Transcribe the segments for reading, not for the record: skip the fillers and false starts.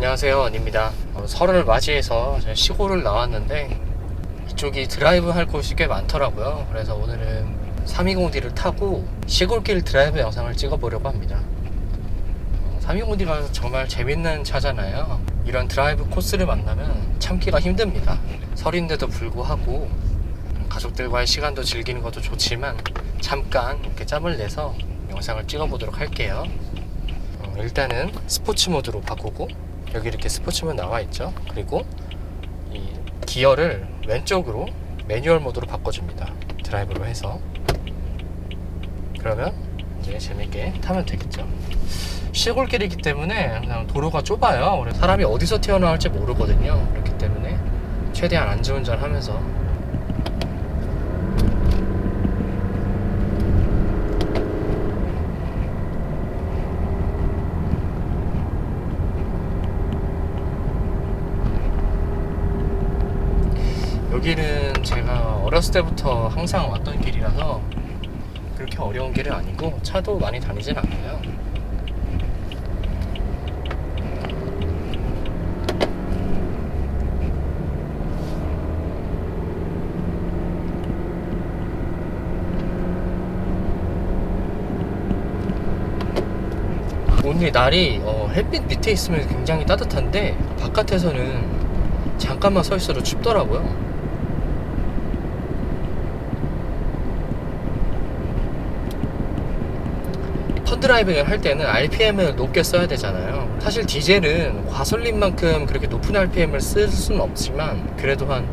안녕하세요, 언입니다. 설을 맞이해서 제가 시골을 나왔는데 이쪽이 드라이브 할 곳이 꽤 많더라고요. 그래서 오늘은 320D를 타고 시골길 드라이브 영상을 찍어보려고 합니다. 320D가 정말 재밌는 차잖아요. 이런 드라이브 코스를 만나면 참기가 힘듭니다. 설인데도 불구하고 가족들과의 시간도 즐기는 것도 좋지만 잠깐 이렇게 짬을 내서 영상을 찍어보도록 할게요. 일단은 스포츠 모드로 바꾸고, 여기 이렇게 스포츠 모드 나와 있죠. 그리고 이 기어를 왼쪽으로 매뉴얼 모드로 바꿔줍니다. 드라이브로 해서. 그러면 이제 재밌게 타면 되겠죠. 시골길이기 때문에 그냥 도로가 좁아요. 사람이 어디서 튀어나올지 모르거든요. 그렇기 때문에 최대한 안전운전 하면서 여기는 제가 어렸을 때부터 항상 왔던 길이라서 그렇게 어려운 길은 아니고 차도 많이 다니진 않아요. 오늘 날이 햇빛 밑에 있으면 굉장히 따뜻한데 바깥에서는 잠깐만 서 있어도 춥더라고요. 펀드라이빙을 할 때는 RPM을 높게 써야 되잖아요. 사실 디젤은 가솔린만큼 그렇게 높은 RPM을 쓸 수는 없지만 그래도 한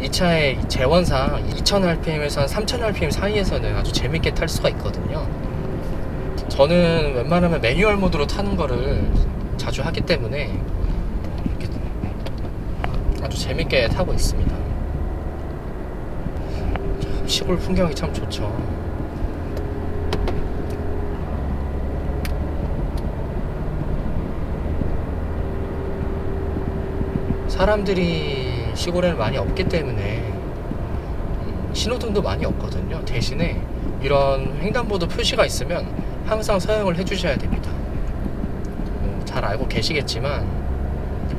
이 차의 제원상 2000rpm에서 한 3000rpm 사이에서는 아주 재밌게 탈 수가 있거든요. 저는 웬만하면 매뉴얼 모드로 타는 거를 자주 하기 때문에 아주 재밌게 타고 있습니다. 시골 풍경이 참 좋죠. 사람들이 시골에는 많이 없기 때문에 신호등도 많이 없거든요. 대신에 이런 횡단보도 표시가 있으면 항상 사용을 해주셔야 됩니다. 잘 알고 계시겠지만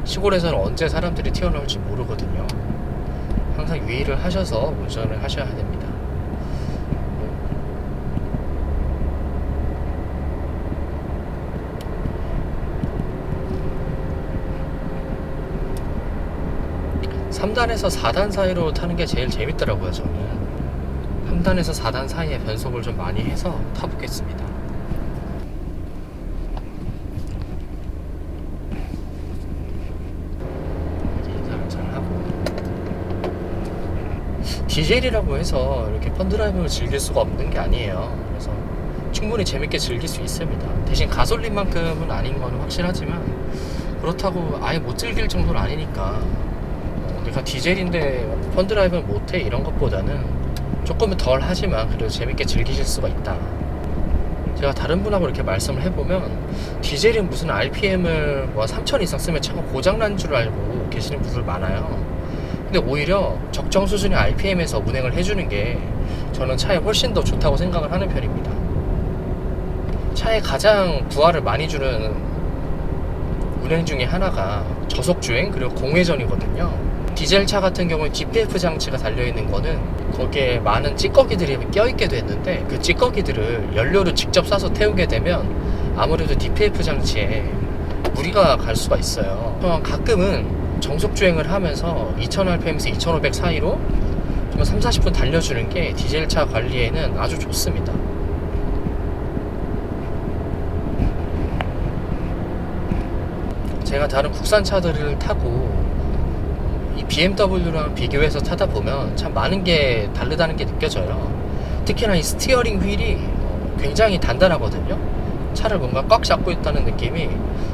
시골에서는 언제 사람들이 튀어나올지 모르거든요. 항상 유의를 하셔서 운전을 하셔야 됩니다. 3단에서 4단 사이로 타는 게 제일 재밌더라고요. 저는 3단에서 4단 사이에 변속을 좀 많이 해서 타보겠습니다. 인사를 잘 하고, 디젤이라고 해서 이렇게 펀드라이브를 즐길 수가 없는 게 아니에요. 그래서 충분히 재밌게 즐길 수 있습니다. 대신 가솔린만큼은 아닌 건 확실하지만 그렇다고 아예 못 즐길 정도는 아니니까 내가 디젤인데 펀드라이브는 못해 이런 것보다는 조금은 덜 하지만 그래도 재밌게 즐기실 수가 있다. 제가 다른 분하고 이렇게 말씀을 해보면 디젤은 무슨 RPM을 3000 이상 쓰면 차가 고장난 줄 알고 계시는 분들 많아요. 근데 오히려 적정 수준의 RPM에서 운행을 해주는 게 저는 차에 훨씬 더 좋다고 생각을 하는 편입니다. 차에 가장 부하를 많이 주는 운행 중에 하나가 저속주행 그리고 공회전이거든요. 디젤차 같은 경우에 DPF 장치가 달려있는 거는 거기에 많은 찌꺼기들이 껴있게 됐는데 그 찌꺼기들을 연료를 직접 쏴서 태우게 되면 아무래도 DPF 장치에 무리가 갈 수가 있어요. 가끔은 정속주행을 하면서 2000rpm에서 2500 사이로 좀 30-40분 달려주는 게 디젤차 관리에는 아주 좋습니다. 제가 다른 국산 차들을 타고 이 BMW랑 비교해서 타다 보면 참 많은 게 다르다는 게 느껴져요. 특히나 이 스티어링 휠이 굉장히 단단하거든요. 차를 뭔가 꽉 잡고 있다는 느낌이,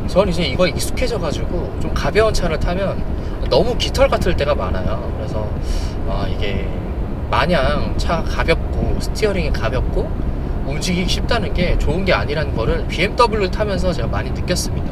저는 이제 이거에 익숙해져 가지고 좀 가벼운 차를 타면 너무 깃털 같을 때가 많아요. 그래서 이게 마냥 차가 가볍고 스티어링이 가볍고 움직이기 쉽다는 게 좋은 게 아니라는 거를 BMW 타면서 제가 많이 느꼈습니다.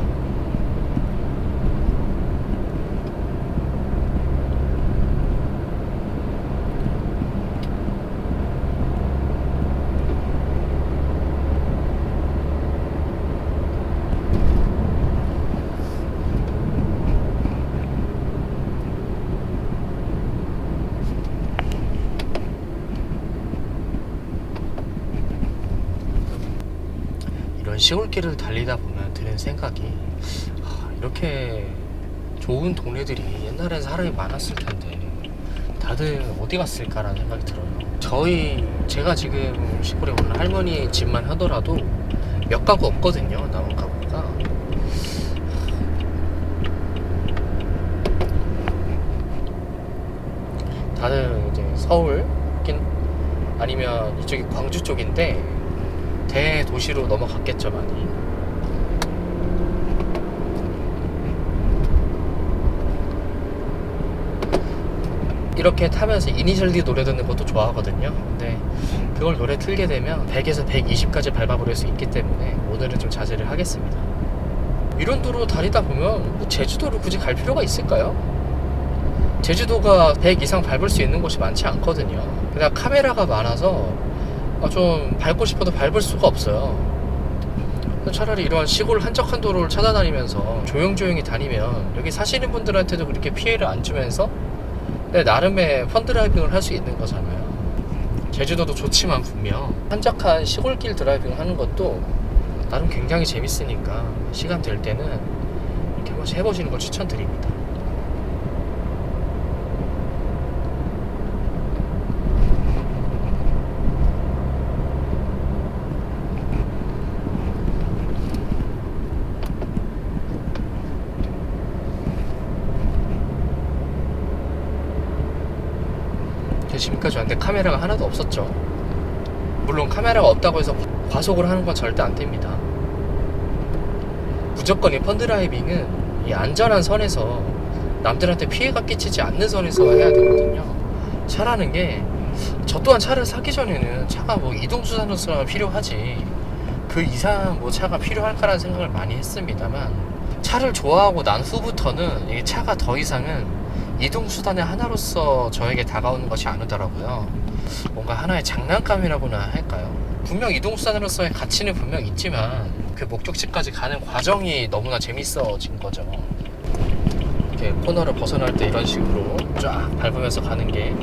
시골길을 달리다 보면 드는 생각이, 이렇게 좋은 동네들이 옛날엔 사람이 많았을 텐데 다들 어디 갔을까라는 생각이 들어요. 제가 지금 시골에 오는 할머니 집만 하더라도 몇 가구 없거든요. 남은 가구가. 다들 이제 서울 아니면 이쪽이 광주 쪽인데 대도시로 넘어갔겠죠, 많이. 이렇게 타면서 이니셜 D 노래 듣는 것도 좋아하거든요. 근데 그걸 노래 틀게 되면 100에서 120까지 밟아버릴 수 있기 때문에 오늘은 좀 자제를 하겠습니다. 이런 도로 다니다 보면 뭐 제주도를 굳이 갈 필요가 있을까요? 제주도가 100 이상 밟을 수 있는 곳이 많지 않거든요. 그냥 카메라가 많아서 좀 밟고 싶어도 밟을 수가 없어요. 차라리 이런 시골 한적한 도로를 찾아다니면서 조용조용히 다니면 여기 사시는 분들한테도 그렇게 피해를 안 주면서 나름의 펀드라이빙을 할 수 있는 거잖아요. 제주도도 좋지만 분명 한적한 시골길 드라이빙 하는 것도 나름 굉장히 재밌으니까 시간 될 때는 이렇게 한 번씩 해보시는 걸 추천드립니다. 지금까지 왔는데 카메라가 하나도 없었죠. 물론 카메라가 없다고 해서 과속을 하는 건 절대 안 됩니다. 무조건 이 펀드라이빙은 이 안전한 선에서 남들한테 피해가 끼치지 않는 선에서 해야 되거든요. 차라는 게 저 또한 차를 사기 전에는 차가 뭐 이동수단으로서 필요하지 그 이상 뭐 차가 필요할까라는 생각을 많이 했습니다만 차를 좋아하고 난 후부터는 이 차가 더 이상은 이동수단의 하나로서 저에게 다가오는 것이 아니더라고요. 뭔가 하나의 장난감이라고나 할까요? 분명 이동수단으로서의 가치는 분명 있지만 그 목적지까지 가는 과정이 너무나 재밌어진 거죠. 이렇게 코너를 벗어날 때 이런 식으로 쫙 밟으면서 가는 게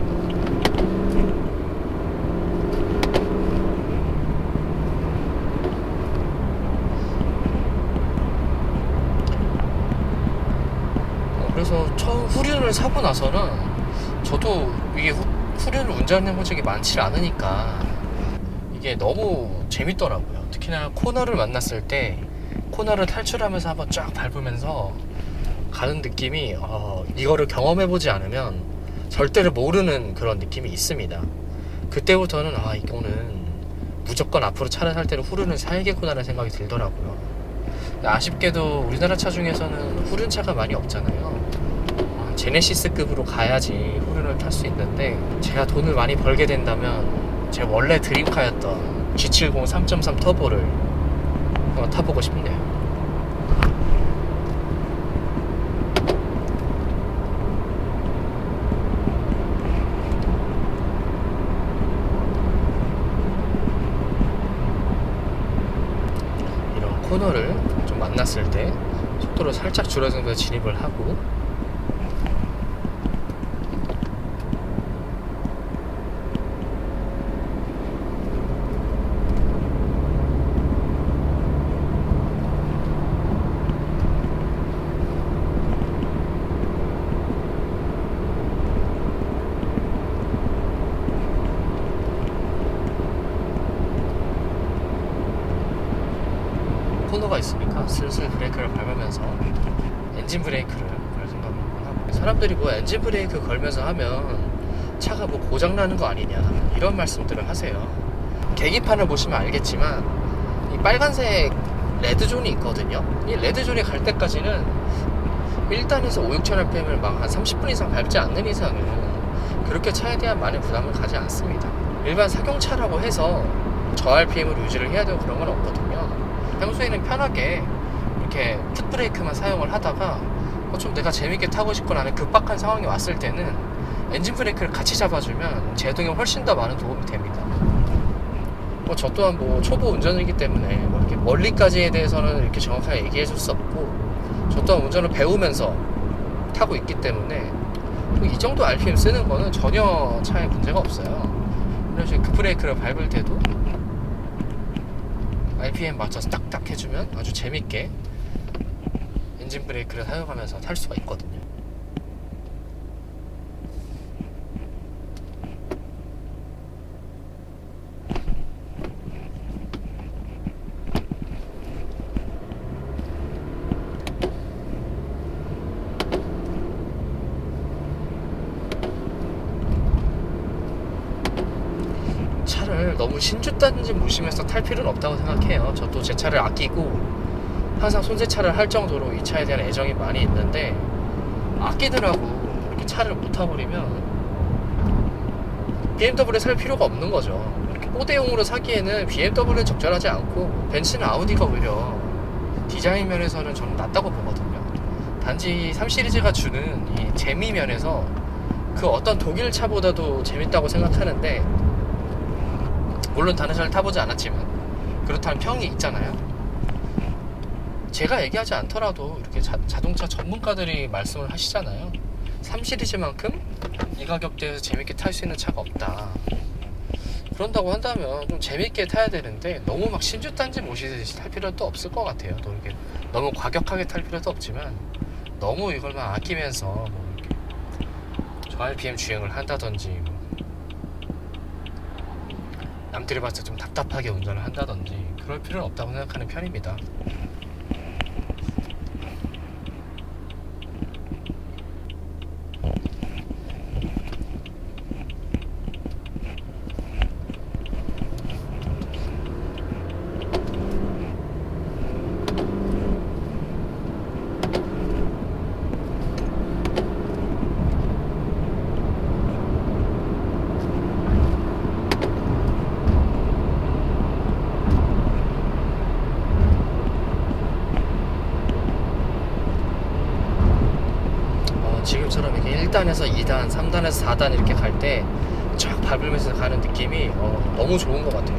그래서 처음 후륜을 사고 나서는 저도 이게 후륜을 운전해본 적이 많지 않으니까 이게 너무 재밌더라고요. 특히나 코너를 만났을 때 코너를 탈출하면서 한번 쫙 밟으면서 가는 느낌이 이거를 경험해보지 않으면 절대로 모르는 그런 느낌이 있습니다. 그때부터는 이거는 무조건 앞으로 차를 살 때는 후륜을 사야겠구나라는 생각이 들더라고요. 아쉽게도 우리나라 차 중에서는 후륜차가 많이 없잖아요. 제네시스급으로 가야지 후륜을 탈 수 있는데 제가 돈을 많이 벌게 된다면 제 원래 드림카였던 G70 3.3 터보를 타보고 싶네요. 이런 코너를 좀 만났을 때 속도를 살짝 줄여서 진입을 하고 코너가 있으니까 슬슬 브레이크를 밟으면서 엔진 브레이크를 걸 생각을 하고 사람들이 뭐 엔진 브레이크 걸면서 하면 차가 뭐 고장나는 거 아니냐 이런 말씀들을 하세요. 계기판을 보시면 알겠지만 이 빨간색 레드존이 있거든요. 이 레드존에 갈 때까지는 1단에서 5, 6천 rpm을 막 한 30분 이상 밟지 않는 이상은 그렇게 차에 대한 많은 부담을 가지 않습니다. 일반 사경차라고 해서 저 rpm으로 유지를 해야 되고 그런 건 없거든요. 평소에는 편하게 이렇게 풋브레이크만 사용을 하다가 좀 내가 재밌게 타고 싶거나 하는 급박한 상황이 왔을 때는 엔진 브레이크를 같이 잡아주면 제동에 훨씬 더 많은 도움이 됩니다. 저 또한 뭐 초보 운전이기 때문에 뭐 이렇게 멀리까지에 대해서는 이렇게 정확하게 얘기해 줄 수 없고 저 또한 운전을 배우면서 타고 있기 때문에 이 정도 RPM 쓰는 거는 전혀 차에 문제가 없어요. 그래서 급브레이크를 밟을 때도 RPM 맞춰서 딱딱 해주면 아주 재밌게 엔진 브레이크를 사용하면서 탈 수가 있거든요. 차를 너무 신주단지 무심해서 탈 필요는 없다고 생각해요. 저도 제 차를 아끼고 항상 손세차를 할 정도로 이 차에 대한 애정이 많이 있는데, 아끼더라고 이렇게 차를 못 타버리면 BMW 살 필요가 없는 거죠. 이렇게 뽀대용으로 사기에는 BMW는 적절하지 않고 벤츠는 아우디가 오히려 디자인 면에서는 저는 낫다고 보거든요. 단지 3시리즈가 주는 이 재미 면에서 그 어떤 독일 차보다도 재밌다고 생각하는데, 물론 다른 차를 타보지 않았지만 그렇다는 평이 있잖아요. 제가 얘기하지 않더라도 이렇게 자동차 전문가들이 말씀을 하시잖아요. 3시리즈만큼 이 가격대에서 재밌게 탈 수 있는 차가 없다. 그런다고 한다면 좀 재밌게 타야 되는데 너무 막 신주단지 모시듯이 탈 필요도 없을 것 같아요. 또 이렇게 너무 과격하게 탈 필요도 없지만 너무 이걸만 아끼면서 뭐 이렇게 저 RPM 주행을 한다든지, 뭐 남들이 봤을 때 좀 답답하게 운전을 한다든지 그럴 필요는 없다고 생각하는 편입니다. 지금처럼 이렇게 1단에서 2단, 3단에서 4단 이렇게 갈 때 쫙 밟으면서 가는 느낌이 너무 좋은 것 같아요.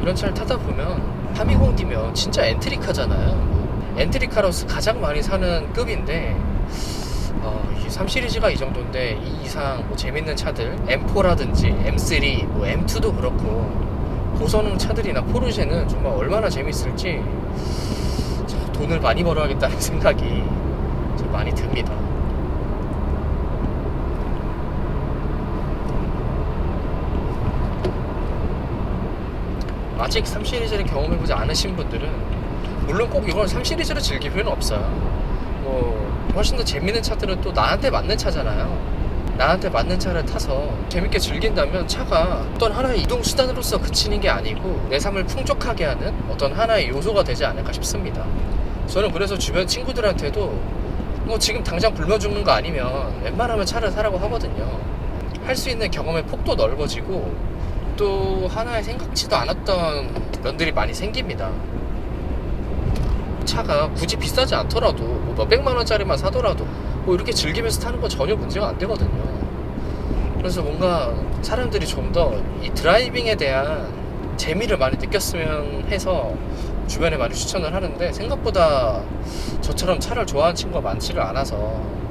이런 차를 타다 보면 파미공디면 진짜 엔트리카잖아요. 엔트리카로서 가장 많이 사는 급인데, 이 3시리즈가 이 정도인데 이 이상 뭐 재밌는 차들 M4라든지 M3, 뭐 M2도 그렇고 고성능 차들이나 포르쉐는 정말 얼마나 재밌을지 돈을 많이 벌어야겠다는 생각이 좀 많이 듭니다. 아직 3시리즈를 경험해보지 않으신 분들은 물론 꼭 이걸 3시리즈를 즐길 필요는 없어요. 뭐 훨씬 더 재밌는 차들은 또 나한테 맞는 차잖아요. 나한테 맞는 차를 타서 재밌게 즐긴다면 차가 어떤 하나의 이동수단으로서 그치는 게 아니고 내 삶을 풍족하게 하는 어떤 하나의 요소가 되지 않을까 싶습니다. 저는 그래서 주변 친구들한테도 뭐 지금 당장 굶어 죽는 거 아니면 웬만하면 차를 사라고 하거든요. 할 수 있는 경험의 폭도 넓어지고 또 하나의 생각지도 않았던 면들이 많이 생깁니다. 차가 굳이 비싸지 않더라도 뭐 몇백만 원짜리만 사더라도 뭐 이렇게 즐기면서 타는 건 전혀 문제가 안 되거든요. 그래서 뭔가 사람들이 좀 더 이 드라이빙에 대한 재미를 많이 느꼈으면 해서 주변에 많이 추천을 하는데, 생각보다 저처럼 차를 좋아하는 친구가 많지를 않아서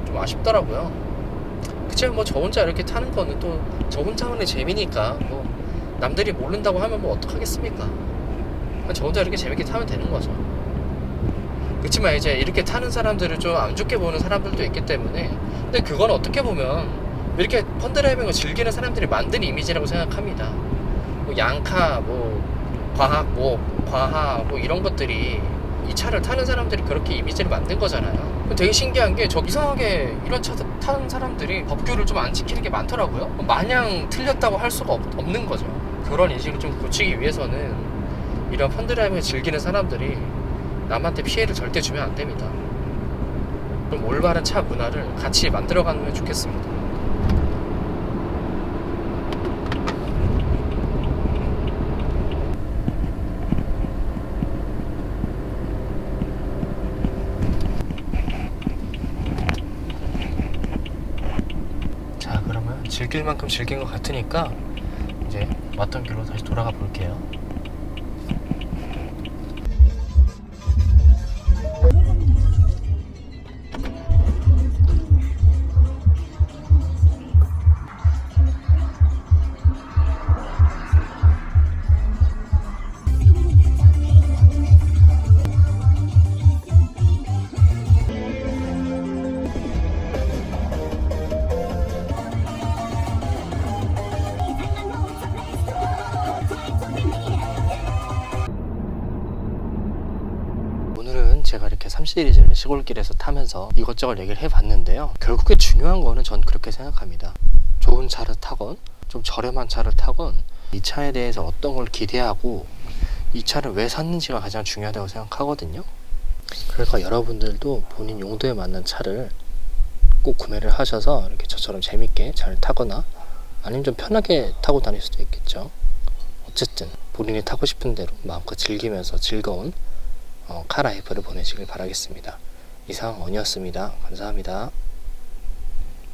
좀 아쉽더라고요. 그치만 뭐 저 혼자 이렇게 타는 거는 또 저 혼자만의 재미니까 뭐 남들이 모른다고 하면 뭐 어떡하겠습니까. 저 혼자 이렇게 재밌게 타면 되는 거죠. 그렇지만 이제 이렇게 타는 사람들을 좀 안 좋게 보는 사람들도 있기 때문에, 근데 그건 어떻게 보면 이렇게 펀드라이빙을 즐기는 사람들이 만든 이미지라고 생각합니다. 뭐 양카, 뭐 과학, 뭐 이런 것들이 이 차를 타는 사람들이 그렇게 이미지를 만든 거잖아요. 되게 신기한 게, 저 이상하게 이런 차 타는 사람들이 법규를 좀 안 지키는 게 많더라고요. 마냥 틀렸다고 할 수가 없는 거죠. 그런 인식을 좀 고치기 위해서는 이런 펀드라이빙을 즐기는 사람들이 남한테 피해를 절대 주면 안 됩니다. 좀 올바른 차 문화를 같이 만들어가면 좋겠습니다. 자, 그러면 즐길 만큼 즐긴 것 같으니까 이제 왔던 길로 다시 돌아가 볼게요. 제가 이렇게 3 시리즈를 시골길에서 타면서 이것저것 얘기를 해봤는데요. 결국에 중요한 거는 전 그렇게 생각합니다. 좋은 차를 타건 좀 저렴한 차를 타건 이 차에 대해서 어떤 걸 기대하고 이 차를 왜 샀는지가 가장 중요하다고 생각하거든요. 그러니까 여러분들도 본인 용도에 맞는 차를 꼭 구매를 하셔서 이렇게 저처럼 재밌게 잘 타거나 아니면 좀 편하게 타고 다닐 수도 있겠죠. 어쨌든 본인이 타고 싶은 대로 마음껏 즐기면서 즐거운 카라이프를 보내시길 바라겠습니다. 이상 원이었습니다. 감사합니다.